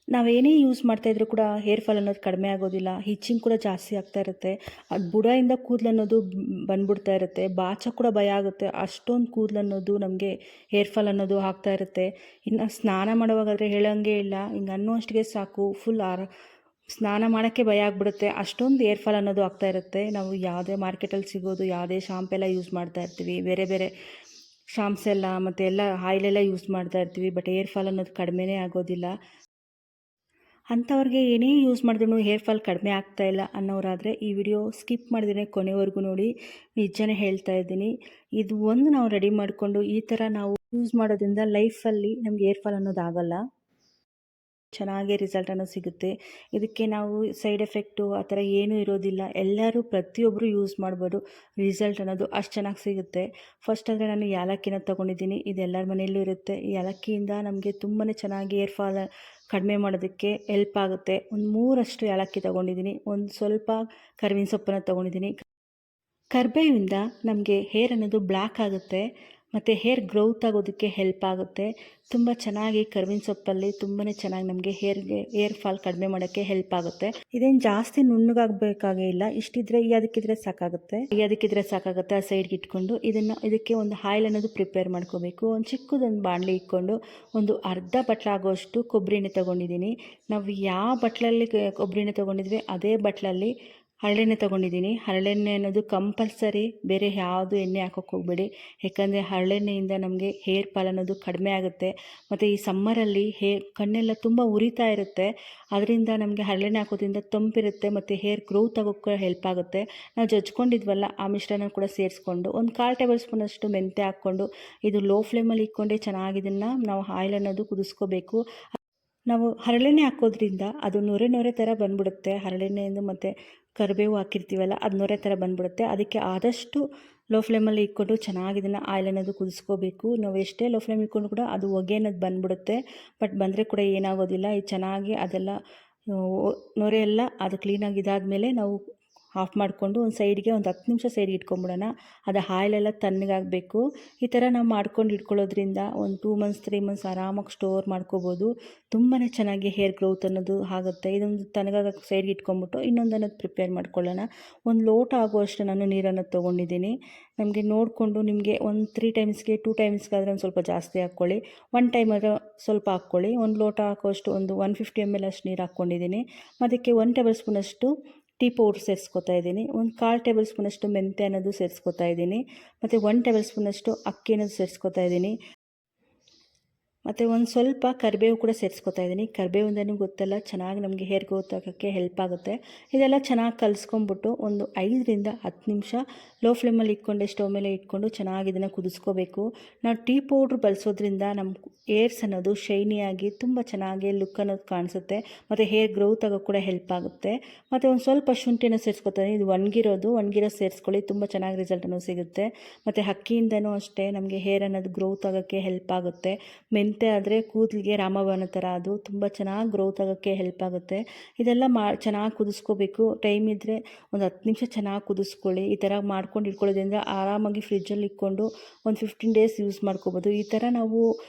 ನಾವೇನೇ use ಮಾಡ್ತಾಯಿದ್ರೂ ಕೂಡ hair fall ಅನ್ನೋದು ಕಡಿಮೆ ಆಗೋದಿಲ್ಲ. ಹಿಚ್ಚಿಂಗ್ ಕೂಡ ಜಾಸ್ತಿ ಆಗ್ತಾ ಇರುತ್ತೆ. ಅದು ಬುಡದಿಂದ ಕೂದಲು ಅನ್ನೋದು ಬಂದ್ಬಿಡ್ತಾ ಇರುತ್ತೆ. ಬಾಚೋಕ್ಕೆ ಕೂಡ ಭಯ ಆಗುತ್ತೆ. ಅಷ್ಟೊಂದು ಕೂದಲು ಅನ್ನೋದು ನಮಗೆ ಹೇರ್ ಫಾಲ್ ಅನ್ನೋದು ಆಗ್ತಾ ಇರುತ್ತೆ. ಇನ್ನು ಸ್ನಾನ ಮಾಡುವಾಗಾದರೆ ಹೇಳೋಂಗೇ ಇಲ್ಲ. ಹಿಂಗೆ ಅನ್ನುವಷ್ಟಿಗೆ ಸಾಕು ಸ್ನಾನ ಮಾಡೋಕ್ಕೆ ಭಯ ಆಗಿಬಿಡುತ್ತೆ. ಅಷ್ಟೊಂದು ಹೇರ್ ಫಾಲ್ ಅನ್ನೋದು ಆಗ್ತಾ ಇರುತ್ತೆ. ನಾವು ಯಾವುದೇ ಮಾರ್ಕೆಟಲ್ಲಿ ಸಿಗೋದು ಯಾವುದೇ ಶಾಂಪೆಲ್ಲ ಯೂಸ್ ಮಾಡ್ತಾ ಇರ್ತೀವಿ, ಬೇರೆ ಬೇರೆ ಶಾಂಪ್ಸ್ ಎಲ್ಲ ಮತ್ತು ಎಲ್ಲ ಆಯಿಲೆಲ್ಲ ಯೂಸ್ ಮಾಡ್ತಾ ಇರ್ತೀವಿ. ಬಟ್ ಹೇರ್ ಫಾಲ್ ಅನ್ನೋದು ಕಡಿಮೆನೇ ಆಗೋದಿಲ್ಲ. ಅಂಥವ್ರಿಗೆ ಏನೇ ಯೂಸ್ ಮಾಡಿದ್ರೂ ಹೇರ್ ಫಾಲ್ ಕಡಿಮೆ ಆಗ್ತಾಯಿಲ್ಲ ಅನ್ನೋರಾದರೆ ಈ ವಿಡಿಯೋ ಸ್ಕಿಪ್ ಮಾಡಿದ್ರೆ ಕೊನೆವರೆಗೂ ನೋಡಿ. ನಿಜನೇ ಹೇಳ್ತಾ ಇದ್ದೀನಿ. ಇದು ಒಂದು ನಾವು ರೆಡಿ ಮಾಡಿಕೊಂಡು ಈ ಥರ ನಾವು ಯೂಸ್ ಮಾಡೋದ್ರಿಂದ ಲೈಫಲ್ಲಿ ನಮಗೆ ಹೇರ್ ಫಾಲ್ ಅನ್ನೋದು ಆಗೋಲ್ಲ. ಚೆನ್ನಾಗಿ ರಿಸಲ್ಟ್ ಅನ್ನೋದು ಸಿಗುತ್ತೆ. ಇದಕ್ಕೆ ನಾವು ಸೈಡ್ ಎಫೆಕ್ಟು ಆ ಥರ ಏನೂ ಇರೋದಿಲ್ಲ. ಎಲ್ಲರೂ ಪ್ರತಿಯೊಬ್ಬರು ಯೂಸ್ ಮಾಡ್ಬೋದು. ರಿಸಲ್ಟ್ ಅನ್ನೋದು ಅಷ್ಟು ಚೆನ್ನಾಗಿ ಸಿಗುತ್ತೆ. ಫಸ್ಟ್ ಅಂದರೆ ನಾನು ಯಾಲಕ್ಕಿನ ತೊಗೊಂಡಿದ್ದೀನಿ. ಇದು ಎಲ್ಲರ ಮನೆಯಲ್ಲೂ ಇರುತ್ತೆ. ಈ ಯಾಲಕ್ಕಿಯಿಂದ ನಮಗೆ ತುಂಬಾ ಚೆನ್ನಾಗಿ ಹೇರ್ ಫಾಲ್ ಕಡಿಮೆ ಮಾಡೋದಕ್ಕೆ ಹೆಲ್ಪ್ ಆಗುತ್ತೆ. ಒಂದು 3 ಯಾಲಕ್ಕಿ ತೊಗೊಂಡಿದ್ದೀನಿ. ಒಂದು ಸ್ವಲ್ಪ ಕರಿಬೇವಿನ ಸೊಪ್ಪನ್ನು ತೊಗೊಂಡಿದ್ದೀನಿ. ಕರಿಬೇವಿಂದ ನಮಗೆ ಹೇರ್ ಅನ್ನೋದು ಬ್ಲ್ಯಾಕ್ ಆಗುತ್ತೆ ಮತ್ತು ಹೇರ್ ಗ್ರೋತ್ ಆಗೋದಕ್ಕೆ ಹೆಲ್ಪ್ ಆಗುತ್ತೆ. ತುಂಬ ಚೆನ್ನಾಗಿ ಕರಿಬೇವಿನ ಸೊಪ್ಪಲ್ಲಿ ತುಂಬಾ ಚೆನ್ನಾಗಿ ನಮಗೆ ಹೇರ್ ಫಾಲ್ ಕಡಿಮೆ ಮಾಡೋಕ್ಕೆ ಹೆಲ್ಪ್ ಆಗುತ್ತೆ. ಇದೇನು ಜಾಸ್ತಿ ನುಣ್ಣಗಾಗಬೇಕಾಗೇ ಇಲ್ಲ. ಇಷ್ಟಿದ್ರೆ ಅದಕ್ಕಿದ್ರೆ ಸಾಕಾಗುತ್ತೆ. ಆ ಸೈಡ್ಗೆ ಇಟ್ಕೊಂಡು ಇದಕ್ಕೆ ಒಂದು ಆಯಿಲ್ ಅನ್ನೋದು ಪ್ರಿಪೇರ್ ಮಾಡ್ಕೋಬೇಕು. ಒಂದು ಚಿಕ್ಕದೊಂದು ಬಾಣಲೆ ಇಟ್ಕೊಂಡು ಒಂದು ಅರ್ಧ ಬಟ್ಲು ಆಗೋಷ್ಟು ಕೊಬ್ಬರಿ ಎಣ್ಣೆ ತೊಗೊಂಡಿದ್ದೀನಿ. ನಾವು ಯಾವ ಬಟ್ಲಲ್ಲಿ ಕೊಬ್ಬರಿ ಎಣ್ಣೆ ತೊಗೊಂಡಿದ್ವಿ ಅದೇ ಬಟ್ಲಲ್ಲಿ ಹರಳೆಣ್ಣೆ ತೊಗೊಂಡಿದ್ದೀನಿ. ಹರಳೆಣ್ಣೆ ಅನ್ನೋದು ಕಂಪಲ್ಸರಿ, ಬೇರೆ ಯಾವುದು ಎಣ್ಣೆ ಹಾಕೋಕ್ಕೆ ಹೋಗಬೇಡಿ. ಯಾಕಂದರೆ ಹರಳೆಣ್ಣೆಯಿಂದ ನಮಗೆ ಹೇರ್ ಫಾಲ್ ಅನ್ನೋದು ಕಡಿಮೆ ಆಗುತ್ತೆ. ಮತ್ತು ಈ ಸಮ್ಮರಲ್ಲಿ ಕಣ್ಣೆಲ್ಲ ತುಂಬ ಉರಿತಾ ಇರುತ್ತೆ. ಅದರಿಂದ ನಮಗೆ ಹರಳೆಣ್ಣೆ ಹಾಕೋದ್ರಿಂದ ತಂಪಿರುತ್ತೆ ಮತ್ತು ಹೇರ್ ಗ್ರೋತ್ ಆಗೋಕ್ಕೆ ಹೆಲ್ಪ್ ಆಗುತ್ತೆ. ನಾವು ಜಜ್ಕೊಂಡಿದ್ವಲ್ಲ ಆ ಮಿಶ್ರಣ ಕೂಡ ಸೇರಿಸ್ಕೊಂಡು ಒಂದು 1/4 ಟೇಬಲ್ ಸ್ಪೂನಷ್ಟು ಮೆಂತ್ಯ ಹಾಕ್ಕೊಂಡು ಇದು ಲೋ ಫ್ಲೇಮಲ್ಲಿ ಇಟ್ಕೊಂಡೆ ಚೆನ್ನಾಗಿ ಇದನ್ನು ನಾವು ಆಯಿಲ್ ಅನ್ನೋದು ಕುದಿಸ್ಕೋಬೇಕು. ನಾವು ಹರಳೆಣ್ಣೆ ಹಾಕೋದ್ರಿಂದ ಅದು ನೊರೆ ಥರ ಬಂದ್ಬಿಡುತ್ತೆ. ಹರಳೆಣ್ಣೆಯಿಂದ ಮತ್ತು ಕರಿಬೇವು ಹಾಕಿರ್ತೀವಲ್ಲ ಅದು ನೊರೆ ಥರ ಬಂದ್ಬಿಡುತ್ತೆ. ಅದಕ್ಕೆ ಆದಷ್ಟು ಲೋ ಫ್ಲೇಮಲ್ಲಿ ಇಟ್ಕೊಂಡು ಚೆನ್ನಾಗಿ ಇದನ್ನು ಆಯಿಲ್ ಅನ್ನೋದು ಕುದಿಸ್ಕೋಬೇಕು. ನಾವು ಎಷ್ಟೇ ಲೋ ಫ್ಲೇಮ್ ಇಟ್ಕೊಂಡು ಕೂಡ ಅದು ಹೊಗೆ ಅನ್ನೋದು ಬಂದ್ಬಿಡುತ್ತೆ. ಬಟ್ ಬಂದರೆ ಕೂಡ ಏನಾಗೋದಿಲ್ಲ. ಇದು ಚೆನ್ನಾಗಿ ಅದೆಲ್ಲ ನೊರೆ ಎಲ್ಲ ಅದು ಕ್ಲೀನಾಗಿ ಇದಾದಮೇಲೆ ನಾವು ಆಫ್ ಮಾಡಿಕೊಂಡು ಒಂದು ಸೈಡ್ಗೆ ಒಂದು 10 ನಿಮಿಷ ಸೈಡ್ಗೆ ಇಟ್ಕೊಂಬಿಡೋಣ. ಅದು ಆಯಿಲೆಲ್ಲ ತಣ್ಣಗಾಗಬೇಕು. ಈ ಥರ ನಾವು ಮಾಡ್ಕೊಂಡು ಇಟ್ಕೊಳ್ಳೋದ್ರಿಂದ ಒಂದು 2 ಮಂತ್ಸ್ 3 ಮಂತ್ಸ್ ಆರಾಮಾಗಿ ಸ್ಟೋರ್ ಮಾಡ್ಕೋಬೋದು. ತುಂಬಾ ಚೆನ್ನಾಗಿ ಹೇರ್ ಗ್ರೋತ್ ಅನ್ನೋದು ಆಗುತ್ತೆ. ಇದೊಂದು ತಣ್ಣಗಾಗಕ್ಕೆ ಸೈಡ್ಗೆ ಇಟ್ಕೊಂಬಿಟ್ಟು ಇನ್ನೊಂದನ್ನು ಪ್ರಿಪೇರ್ ಮಾಡ್ಕೊಳ್ಳೋಣ. ಒಂದು ಲೋಟ ಆಗುವಷ್ಟು ನಾನು ನೀರನ್ನು ತೊಗೊಂಡಿದ್ದೀನಿ. ನಮಗೆ ನೋಡಿಕೊಂಡು ನಿಮಗೆ ಒಂದು 3 ಟೈಮ್ಸ್ಗೆ 2 ಟೈಮ್ಸ್ಗಾದರೆ ಒಂದು ಸ್ವಲ್ಪ ಜಾಸ್ತಿ ಹಾಕ್ಕೊಳ್ಳಿ. 1 ಟೈಮ್ ಆದರೆ ಸ್ವಲ್ಪ ಹಾಕ್ಕೊಳ್ಳಿ. ಒಂದು ಲೋಟ ಹಾಕೋಷ್ಟು ಒಂದು 150 ml ಅಷ್ಟು ನೀರು ಹಾಕ್ಕೊಂಡಿದ್ದೀನಿ. ಅದಕ್ಕೆ 1 ಟೇಬಲ್ ಸ್ಪೂನಷ್ಟು ಟೀ ಪೌಡ್ರ್ ಸೇರಿಸ್ಕೊತಾ ಇದ್ದೀನಿ. ಒಂದು 1/4 ಟೇಬಲ್ ಸ್ಪೂನಷ್ಟು ಮೆಂತ್ಯ ಅನ್ನೋದು ಸೇರಿಸ್ಕೊತಾ ಇದ್ದೀನಿ. ಮತ್ತು 1 ಟೇಬಲ್ ಸ್ಪೂನಷ್ಟು ಅಕ್ಕಿ ಅನ್ನೋದು ಸೇರಿಸ್ಕೊತಾ ಇದ್ದೀನಿ. ಮತ್ತು ಒಂದು ಸ್ವಲ್ಪ ಕರಿಬೇವು ಕೂಡ ಸೇರಿಸ್ಕೊತಾ ಇದ್ದೀನಿ. ಕರಿಬೇವಿಂದನೂ ಗೊತ್ತಲ್ಲ ಚೆನ್ನಾಗಿ ನಮಗೆ ಹೇರ್ ಗ್ರೋತ್ ಆಗೋಕ್ಕೆ ಹೆಲ್ಪ್ ಆಗುತ್ತೆ. ಇದೆಲ್ಲ ಚೆನ್ನಾಗಿ ಕಲಿಸ್ಕೊಂಬಿಟ್ಟು ಒಂದು 5ರಿಂದ 10 ನಿಮಿಷ ಲೋ ಫ್ಲೇಮಲ್ಲಿ ಇಟ್ಕೊಂಡೆ ಸ್ಟವ್ ಮೇಲೆ ಇಟ್ಕೊಂಡು ಚೆನ್ನಾಗಿ ಇದನ್ನು ಕುದಿಸ್ಕೋಬೇಕು. ನಾವು ಟೀ ಪೌಡ್ರ್ ಬಳಸೋದ್ರಿಂದ ನಮ್ಮ ಹೇರ್ಸ್ ಅನ್ನೋದು ಶೈನಿಯಾಗಿ ತುಂಬ ಚೆನ್ನಾಗಿ ಲುಕ್ ಅನ್ನೋದು ಕಾಣಿಸುತ್ತೆ. ಮತ್ತು ಹೇರ್ ಗ್ರೋತ್ ಆಗೋಕ್ಕೆ ಕೂಡ ಹೆಲ್ಪ್ ಆಗುತ್ತೆ. ಮತ್ತು ಒಂದು ಸ್ವಲ್ಪ ಶುಂಠಿನ ಸೇರಿಸ್ಕೊತಾ ಇದ್ದೀನಿ. ಇದು ಒಣಗಿರೋ ಸೇರಿಸ್ಕೊಳ್ಳಿ. ತುಂಬ ಚೆನ್ನಾಗಿ ರಿಸಲ್ಟ್ ಅನ್ನೋದು ಸಿಗುತ್ತೆ. ಮತ್ತು ಅಕ್ಕಿಯಿಂದನೂ ಅಷ್ಟೇ ನಮಗೆ ಹೇರ್ ಅನ್ನೋದು ಗ್ರೋತ್ ಆಗೋಕ್ಕೆ ಹೆಲ್ಪ್ ಆಗುತ್ತೆ. ಮೆಂತ್ಯ ಆದರೆ ಕೂದಲಿಗೆ ರಾಮಬಾಣ ಥರ ಅದು ತುಂಬ ಚೆನ್ನಾಗಿ ಗ್ರೋತ್ ಆಗೋಕ್ಕೆ ಹೆಲ್ಪ್ ಆಗುತ್ತೆ. ಇದೆಲ್ಲ ಚೆನ್ನಾಗಿ ಕುದಿಸ್ಕೋಬೇಕು. ಟೈಮ್ ಇದ್ದರೆ ಒಂದು 10 ನಿಮಿಷ ಚೆನ್ನಾಗಿ ಕುದಿಸ್ಕೊಳ್ಳಿ. ಈ ಥರ ಮಾಡ್ಕೊಂಡು ಇಟ್ಕೊಳ್ಳೋದ್ರಿಂದ ಆರಾಮಾಗಿ ಫ್ರಿಜ್ಜಲ್ಲಿ ಇಟ್ಕೊಂಡು ಒಂದು 15 ಡೇಸ್ ಯೂಸ್ ಮಾಡ್ಕೋಬೋದು. ಈ ಥರ ನಾವು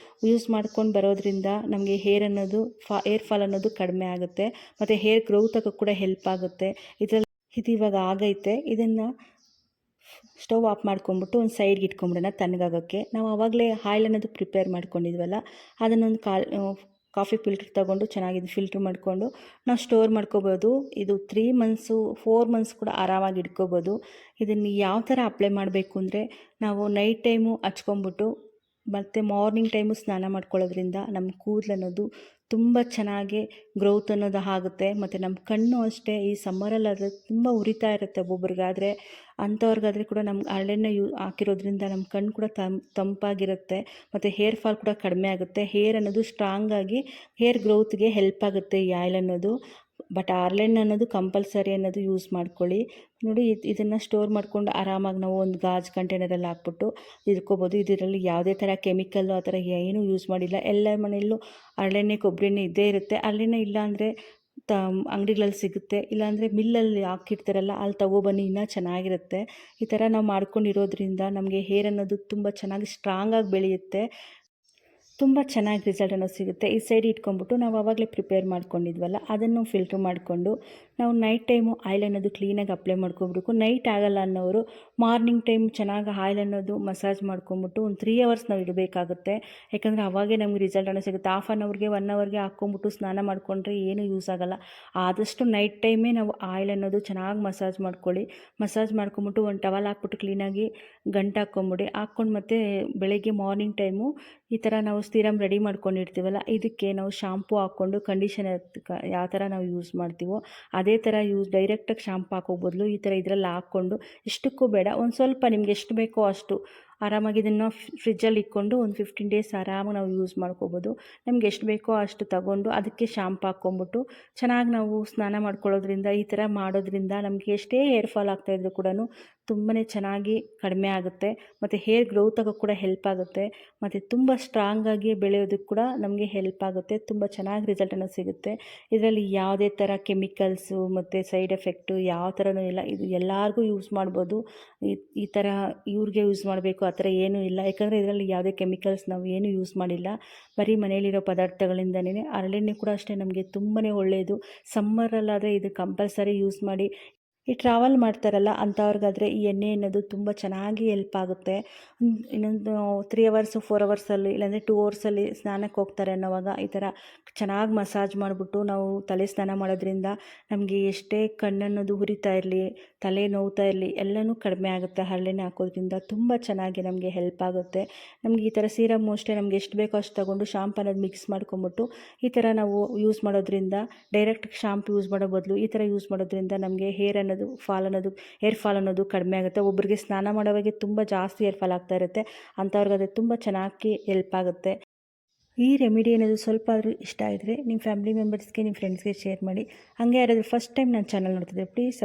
ಯೂಸ್ ಮಾಡ್ಕೊಂಡು ಬರೋದ್ರಿಂದ ನಮಗೆ ಹೇರ್ ಫಾಲ್ ಅನ್ನೋದು ಕಡಿಮೆ ಆಗುತ್ತೆ. ಮತ್ತು ಹೇರ್ ಗ್ರೋತ್ ಆಗೋಕ್ಕೆ ಕೂಡ ಹೆಲ್ಪ್ ಆಗುತ್ತೆ. ಇದು ಇವಾಗ ಆಗೈತೆ. ಇದನ್ನು ಸ್ಟವ್ ಆಫ್ ಮಾಡ್ಕೊಂಬಿಟ್ಟು ಒಂದು ಸೈಡ್ಗೆ ಇಟ್ಕೊಂಬಿಡೋಣ ತಣ್ಣಗಾಗೋಕ್ಕೆ. ನಾವು ಆವಾಗಲೇ ಆಯಿಲ್ ಅನ್ನೋದು ಪ್ರಿಪೇರ್ ಮಾಡ್ಕೊಂಡಿದ್ವಲ್ಲ ಅದನ್ನೊಂದು ಕಾಫಿ ಫಿಲ್ಟ್ರ್ ತೊಗೊಂಡು ಚೆನ್ನಾಗಿ ಫಿಲ್ಟ್ರ್ ಮಾಡಿಕೊಂಡು ನಾವು ಸ್ಟೋರ್ ಮಾಡ್ಕೋಬೋದು. ಇದು 3 ಮಂತ್ಸು 4 ಮಂತ್ಸ್ ಕೂಡ ಆರಾಮಾಗಿ ಇಟ್ಕೋಬೋದು. ಇದನ್ನು ಯಾವ ಥರ ಅಪ್ಲೈ ಮಾಡಬೇಕು ಅಂದರೆ ನಾವು ನೈಟ್ ಟೈಮು ಹಚ್ಕೊಂಬಿಟ್ಟು ಮತ್ತು ಮಾರ್ನಿಂಗ್ ಟೈಮು ಸ್ನಾನ ಮಾಡ್ಕೊಳ್ಳೋದ್ರಿಂದ ನಮ್ಮ ಕೂದಲು ಅನ್ನೋದು ತುಂಬ ಚೆನ್ನಾಗಿ ಗ್ರೋತ್ ಅನ್ನೋದು ಆಗುತ್ತೆ. ಮತ್ತು ನಮ್ಮ ಕಣ್ಣು ಅಷ್ಟೇ ಈ ಸಮ್ಮರಲ್ಲಾದರೆ ತುಂಬ ಉರಿತಾ ಇರುತ್ತೆ ಒಬ್ಬೊಬ್ರಿಗಾದರೆ. ಅಂಥವ್ರಿಗಾದರೆ ಕೂಡ ನಮ್ಗೆ ಹರಳೆಣ್ಣೆ ಹಾಕಿರೋದ್ರಿಂದ ನಮ್ಮ ಕಣ್ಣು ಕೂಡ ತಂಪಾಗಿರುತ್ತೆ. ಮತ್ತು ಹೇರ್ ಫಾಲ್ ಕೂಡ ಕಡಿಮೆ ಆಗುತ್ತೆ. ಹೇರ್ ಅನ್ನೋದು ಸ್ಟ್ರಾಂಗಾಗಿ ಹೇರ್ ಗ್ರೋತ್ಗೆ ಹೆಲ್ಪ್ ಆಗುತ್ತೆ ಈ ಆಯಿಲ್ ಅನ್ನೋದು. ಬಟ್ ಹರಳೆಣ್ಣೆ ಅನ್ನೋದು ಕಂಪಲ್ಸರಿ ಅನ್ನೋದು ಯೂಸ್ ಮಾಡ್ಕೊಳ್ಳಿ. ನೋಡಿ ಇದನ್ನು ಸ್ಟೋರ್ ಮಾಡ್ಕೊಂಡು ಆರಾಮಾಗಿ ನಾವು ಒಂದು ಗಾಜು ಕಂಟೈನರಲ್ಲಿ ಹಾಕ್ಬಿಟ್ಟು ಇಟ್ಕೋಬೋದು. ಇದರಲ್ಲಿ ಯಾವುದೇ ಥರ ಕೆಮಿಕಲ್ಲು ಆ ಥರ ಏನೂ ಯೂಸ್ ಮಾಡಿಲ್ಲ. ಎಲ್ಲ ಮನೆಯಲ್ಲೂ ಹರಳೆಣ್ಣೆ ಕೊಬ್ಬರಿ ಎಣ್ಣೆ ಇದ್ದೇ ಇರುತ್ತೆ. ಹರಳೆಣ್ಣೆ ಇಲ್ಲಾಂದರೆ ಅಂಗಡಿಗಳಲ್ಲಿ ಸಿಗುತ್ತೆ. ಇಲ್ಲಾಂದರೆ ಮಿಲ್ಲಲ್ಲಿ ಹಾಕಿರ್ತಾರಲ್ಲ ಅಲ್ಲಿ ತಗೊಬನ್ನಿ, ಇನ್ನೂ ಚೆನ್ನಾಗಿರುತ್ತೆ. ಈ ಥರ ನಾವು ಮಾಡ್ಕೊಂಡಿರೋದ್ರಿಂದ ನಮಗೆ ಹೇರ್ ಅನ್ನೋದು ತುಂಬ ಚೆನ್ನಾಗಿ ಸ್ಟ್ರಾಂಗಾಗಿ ಬೆಳೆಯುತ್ತೆ. ತುಂಬ ಚೆನ್ನಾಗಿ ರಿಸಲ್ಟ್ ಅನ್ನೋದು ಸಿಗುತ್ತೆ. ಈ ಸೈಡ್ ಇಟ್ಕೊಂಡ್ಬಿಟ್ಟು ನಾವು ಆವಾಗಲೇ ಪ್ರಿಪೇರ್ ಮಾಡ್ಕೊಂಡಿದ್ವಲ್ಲ ಅದನ್ನು ಫಿಲ್ಟ್ರ್ ಮಾಡಿಕೊಂಡು ನಾವು ನೈಟ್ ಟೈಮು ಆಯಿಲ್ ಅನ್ನೋದು ಕ್ಲೀನಾಗಿ ಅಪ್ಲೈ ಮಾಡ್ಕೊಬಿಡ್ಬೇಕು. ನೈಟ್ ಆಗಲ್ಲ ಅನ್ನೋರು ಮಾರ್ನಿಂಗ್ ಟೈಮ್ ಚೆನ್ನಾಗಿ ಆಯಿಲ್ ಅನ್ನೋದು ಮಸಾಜ್ ಮಾಡ್ಕೊಂಬಿಟ್ಟು ಒಂದು 3 ಅವರ್ಸ್ ನಾವು ಇಡಬೇಕಾಗುತ್ತೆ. ಯಾಕಂದರೆ ಅವಾಗೇ ನಮ್ಗೆ ರಿಸಲ್ಟ್ ಅನ್ನೋದು ಸಿಗುತ್ತೆ. ಹಾಫ್ ಆನ್ ಅವರ್ಗೆ 1 ಅವರ್ಗೆ ಹಾಕ್ಕೊಂಬಿಟ್ಟು ಸ್ನಾನ ಮಾಡಿಕೊಂಡ್ರೆ ಏನೂ ಯೂಸ್ ಆಗೋಲ್ಲ. ಆದಷ್ಟು ನೈಟ್ ಟೈಮೇ ನಾವು ಆಯಿಲ್ ಅನ್ನೋದು ಚೆನ್ನಾಗಿ ಮಸಾಜ್ ಮಾಡ್ಕೊಳ್ಳಿ. ಮಸಾಜ್ ಮಾಡ್ಕೊಂಬಿಟ್ಟು ಒಂದು ಟವಲ್ ಹಾಕ್ಬಿಟ್ಟು ಕ್ಲೀನಾಗಿ ಗಂಟು ಹಾಕ್ಕೊಂಬಿಡಿ. ಹಾಕ್ಕೊಂಡು ಮತ್ತೆ ಬೆಳಗ್ಗೆ ಮಾರ್ನಿಂಗ್ ಟೈಮು ಈ ಥರ ನಾವು ಸೀರಮ್ ರೆಡಿ ಮಾಡ್ಕೊಂಡಿರ್ತೀವಲ್ಲ ಇದಕ್ಕೆ ನಾವು ಶಾಂಪೂ ಹಾಕ್ಕೊಂಡು ಕಂಡೀಷನರ್ ಯಾವ ಥರ ನಾವು ಯೂಸ್ ಮಾಡ್ತೀವೋ ಅದೇ ಥರ ಡೈರೆಕ್ಟಾಗಿ ಶಾಂಪೂ ಹಾಕೋ ಬದಲು ಈ ಥರ ಇದರಲ್ಲಿ ಹಾಕ್ಕೊಂಡು ಇಷ್ಟಕ್ಕೂ ಬೇಡ, ಒಂದು ಸ್ವಲ್ಪ ನಿಮ್ಗೆ ಎಷ್ಟು ಬೇಕೋ ಅಷ್ಟು ಆರಾಮಾಗಿ ಇದನ್ನು ಫ್ರಿಜ್ಜಲ್ಲಿ ಇಟ್ಕೊಂಡು ಒಂದು 15 ಡೇಸ್ ಆರಾಮಾಗಿ ನಾವು ಯೂಸ್ ಮಾಡ್ಕೋಬೋದು. ನಮ್ಗೆ ಎಷ್ಟು ಬೇಕೋ ಅಷ್ಟು ತಗೊಂಡು ಅದಕ್ಕೆ ಶಾಂಪೂ ಹಾಕ್ಕೊಂಬಿಟ್ಟು ಚೆನ್ನಾಗಿ ನಾವು ಸ್ನಾನ ಮಾಡ್ಕೊಳ್ಳೋದ್ರಿಂದ ಈ ಥರ ಮಾಡೋದ್ರಿಂದ ನಮಗೆ ಎಷ್ಟೇ ಹೇರ್ ಫಾಲ್ ಆಗ್ತಾಯಿದ್ರು ಕೂಡ ತುಂಬಾ ಚೆನ್ನಾಗಿ ಕಡಿಮೆ ಆಗುತ್ತೆ. ಮತ್ತು ಹೇರ್ ಗ್ರೋತ್ ಆಗೋಕ್ಕೆ ಕೂಡ ಹೆಲ್ಪ್ ಆಗುತ್ತೆ. ಮತ್ತು ತುಂಬ ಸ್ಟ್ರಾಂಗಾಗಿ ಬೆಳೆಯೋದಕ್ಕೆ ಕೂಡ ನಮಗೆ ಹೆಲ್ಪ್ ಆಗುತ್ತೆ. ತುಂಬ ಚೆನ್ನಾಗಿ ರಿಸಲ್ಟ್ ಅನ್ನೋದು ಸಿಗುತ್ತೆ. ಇದರಲ್ಲಿ ಯಾವುದೇ ಥರ ಕೆಮಿಕಲ್ಸು ಮತ್ತು ಸೈಡ್ ಎಫೆಕ್ಟು ಯಾವ ಥರನೂ ಇಲ್ಲ. ಇದು ಎಲ್ಲರಿಗೂ ಯೂಸ್ ಮಾಡ್ಬೋದು. ಈ ಥರ ಇವ್ರಿಗೆ ಯೂಸ್ ಮಾಡಬೇಕು ಆ ಥರ ಏನೂ ಇಲ್ಲ. ಯಾಕಂದರೆ ಇದರಲ್ಲಿ ಯಾವುದೇ ಕೆಮಿಕಲ್ಸ್ ನಾವು ಏನೂ ಯೂಸ್ ಮಾಡಿಲ್ಲ. ಬರೀ ಮನೆಯಲ್ಲಿರೋ ಪದಾರ್ಥಗಳಿಂದನೇ. ಹರಳೆಣ್ಣೆ ಕೂಡ ಅಷ್ಟೇ ನಮಗೆ ತುಂಬಾ ಒಳ್ಳೆಯದು. ಸಮ್ಮರಲ್ಲಾದರೆ ಇದು ಕಂಪಲ್ಸರಿ ಯೂಸ್ ಮಾಡಿ. ಈ ಟ್ರಾವೆಲ್ ಮಾಡ್ತಾರಲ್ಲ ಅಂಥವ್ರಿಗಾದರೆ ಈ ಎಣ್ಣೆ ಅನ್ನೋದು ತುಂಬ ಚೆನ್ನಾಗಿ ಹೆಲ್ಪ್ ಆಗುತ್ತೆ. ಇನ್ನೊಂದು 3 ಅವರ್ಸು 4 ಅವರ್ಸಲ್ಲಿ ಇಲ್ಲಾಂದರೆ 2 ಅವರ್ಸಲ್ಲಿ ಸ್ನಾನಕ್ಕೆ ಹೋಗ್ತಾರೆ ಅನ್ನೋವಾಗ ಈ ಥರ ಚೆನ್ನಾಗಿ ಮಸಾಜ್ ಮಾಡಿಬಿಟ್ಟು ನಾವು ತಲೆ ಸ್ನಾನ ಮಾಡೋದ್ರಿಂದ ನಮಗೆ ಎಷ್ಟೇ ಕಣ್ಣನ್ನೋದು ಉರಿತಾ ಇರಲಿ, ತಲೆ ನೋವ್ತಾ ಇರಲಿ ಎಲ್ಲನೂ ಕಡಿಮೆ ಆಗುತ್ತೆ. ಹರಳೆಣ್ಣೆ ಹಾಕೋದ್ರಿಂದ ತುಂಬ ಚೆನ್ನಾಗಿ ನಮಗೆ ಹೆಲ್ಪ್ ಆಗುತ್ತೆ. ನಮಗೆ ಈ ಥರ ಸೀರಮ್ಮು ಅಷ್ಟೇ ನಮಗೆ ಎಷ್ಟು ಬೇಕೋ ಅಷ್ಟು ತಗೊಂಡು ಶಾಂಪು ಅನ್ನೋದು ಮಿಕ್ಸ್ ಮಾಡ್ಕೊಂಬಿಟ್ಟು ಈ ಥರ ನಾವು ಯೂಸ್ ಮಾಡೋದ್ರಿಂದ ಡೈರೆಕ್ಟ್ ಶಾಂಪು ಯೂಸ್ ಮಾಡೋ ಬದಲು ಈ ಥರ ಯೂಸ್ ಮಾಡೋದ್ರಿಂದ ನಮಗೆ ಹೇರ್ ಫಾಲ್ ಅನ್ನೋದು ಕಡಿಮೆ ಆಗುತ್ತೆ. ಒಬ್ಬರಿಗೆ ಸ್ನಾನ ಮಾಡೋವಾಗೆ ತುಂಬ ಜಾಸ್ತಿ ಹೇರ್ ಫಾಲ್ ಆಗ್ತಾ ಇರುತ್ತೆ. ಅಂಥವ್ರಿಗೆ ಅದು ತುಂಬ ಚೆನ್ನಾಗಿ ಹೆಲ್ಪ್ ಆಗುತ್ತೆ. ಈ ರೆಮಿಡಿ ಅನ್ನೋದು ಸ್ವಲ್ಪ ಆದರೂ ಇಷ್ಟ ಆಗಿದ್ರೆ ನಿಮ್ಮ ಫ್ಯಾಮಿಲಿ ಮೆಂಬರ್ಸ್ಗೆ, ನಿಮ್ಮ ಫ್ರೆಂಡ್ಸ್ಗೆ ಶೇರ್ ಮಾಡಿ. ಹಾಗೆ ಯಾರಾದರೂ ಫಸ್ಟ್ ಟೈಮ್ ನನ್ನ ಚಾನಲ್ ನೋಡ್ತಿದ್ರೆ ಪ್ಲೀಸ್